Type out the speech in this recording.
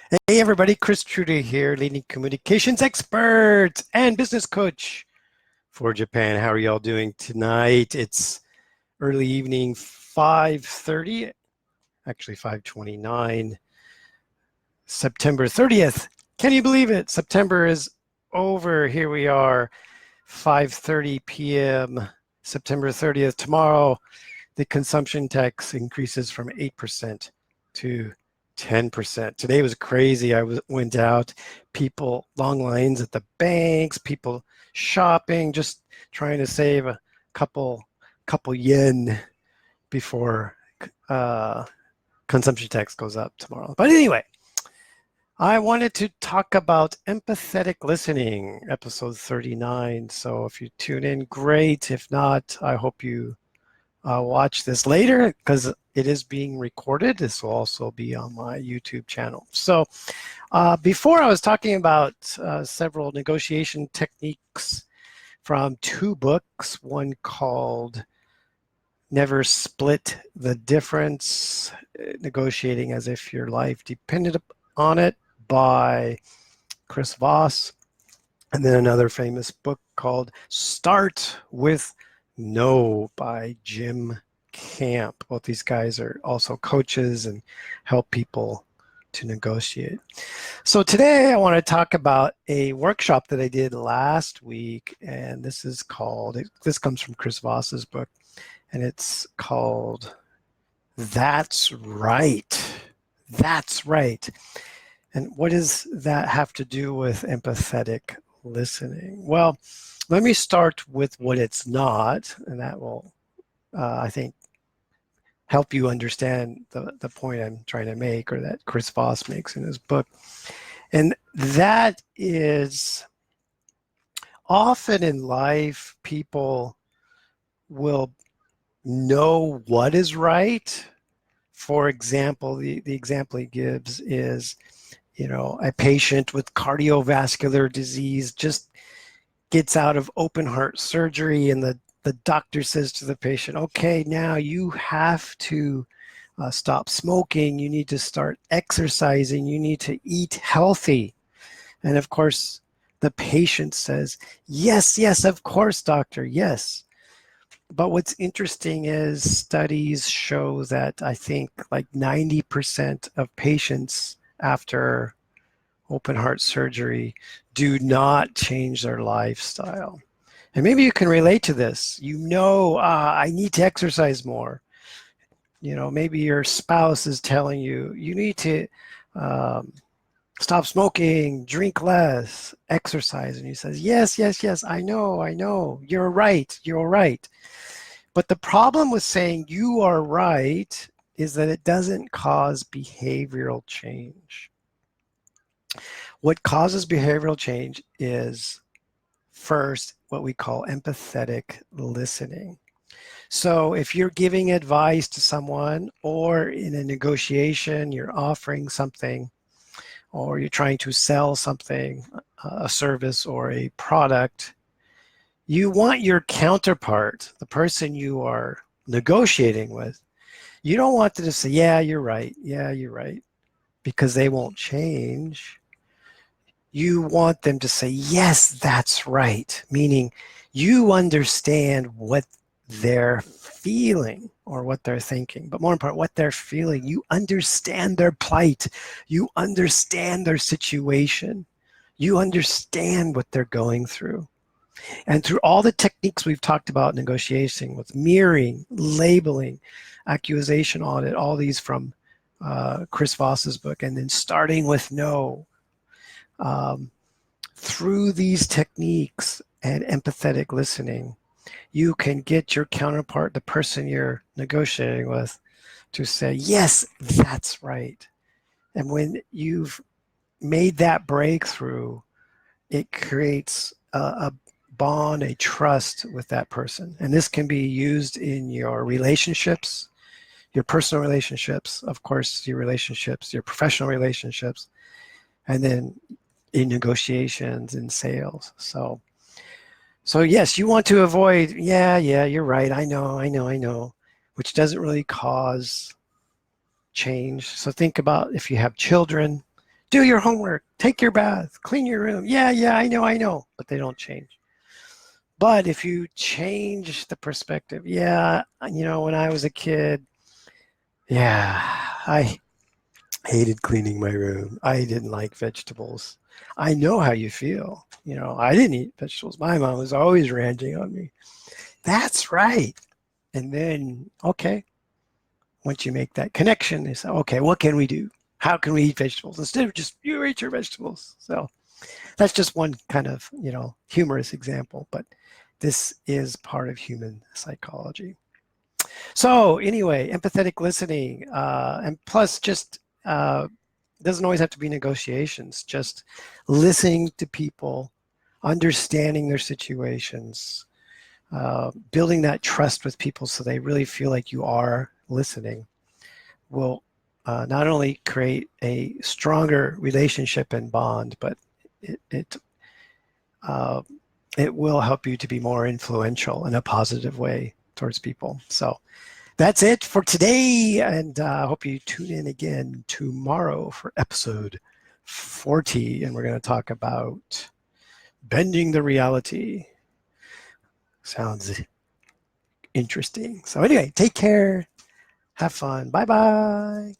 Hey everybody, Chris Trudy here, leading communications expert and business coach for Japan. How are y'all doing tonight? It's early evening, 5:30, actually 5:29, September 30th. Can you believe it? September is over. Here we are, 5:30 p.m., September 30th. Tomorrow, the consumption tax increases from 8% to 10%. Today was crazy. Went out, people, long lines at the banks, people shopping, just trying to save a couple yen before uh, consumption tax goes up tomorrow. But anyway, I wanted to talk about empathetic listening, episode 39. So if you tune in, great. If not, I hope you watch this later because it is being recorded. This will also be on my YouTube channel. So before I was talking about several negotiation techniques from two books, one called Never Split the Difference, Negotiating as If Your Life Depended on It by Chris Voss, and then another famous book called Start with No by Jim Camp. Both these guys are also coaches and help people to negotiate. So today I want to talk about a workshop that I did last week, and this comes from Chris Voss's book, and it's called That's Right. That's Right. And what does that have to do with empathetic listening? Well, let me start with what it's not, and that will, I think, help you understand the point I'm trying to make, or that Chris Voss makes in his book. And that is, often in life, people will know what is right. For example, the example he gives is, a patient with cardiovascular disease just gets out of open heart surgery, and the doctor says to the patient, okay, now you have to stop smoking, you need to start exercising, you need to eat healthy. And of course, the patient says, yes, yes, of course, doctor, yes. But what's interesting is studies show that I think like 90% of patients after open heart surgery do not change their lifestyle. And maybe you can relate to this. I need to exercise more. Maybe your spouse is telling you, you need to stop smoking, drink less, exercise. And you says, yes, yes, yes, I know, you're right. But the problem with saying you are right is that it doesn't cause behavioral change. What causes behavioral change is, first, what we call empathetic listening. So if you're giving advice to someone, or in a negotiation, you're offering something, or you're trying to sell something, a service or a product, you want your counterpart, the person you are negotiating with, you don't want them to say, yeah, you're right, because they won't change. You want them to say, yes, that's right, meaning you understand what they're feeling or what they're thinking, but more important, what they're feeling. You understand their plight. You understand their situation. You understand what they're going through. And through all the techniques we've talked about negotiating, with mirroring, labeling, accusation audit, all these from Chris Voss's book, and then starting with no, through these techniques and empathetic listening, you can get your counterpart, the person you're negotiating with, to say, yes, that's right. And when you've made that breakthrough, it creates a bond, a trust with that person. And this can be used in your relationships, your personal relationships, of course, your relationships, your professional relationships, and then in negotiations and sales. So yes, you want to avoid, yeah, you're right, I know, which doesn't really cause change. So think about if you have children, Do your homework, take your bath, clean your room. Yeah, I know, but they don't change. But if you change the perspective, yeah, when I was a kid, yeah, I hated cleaning my room. I didn't like vegetables. I know how you feel. I didn't eat vegetables. My mom was always ranting on me. That's right. And then, okay, once you make that connection, they say, okay, what can we do? How can we eat vegetables instead of just you eat your vegetables? So that's just one kind of, humorous example, but this is part of human psychology. So anyway, empathetic listening, and plus just doesn't always have to be negotiations, just listening to people, understanding their situations, building that trust with people so they really feel like you are listening will not only create a stronger relationship and bond, but it uh, it will help you to be more influential in a positive way towards people. So that's it for today, and I hope you tune in again tomorrow for episode 40, and we're going to talk about bending the reality. Sounds interesting. So anyway, take care. Have fun. Bye-bye.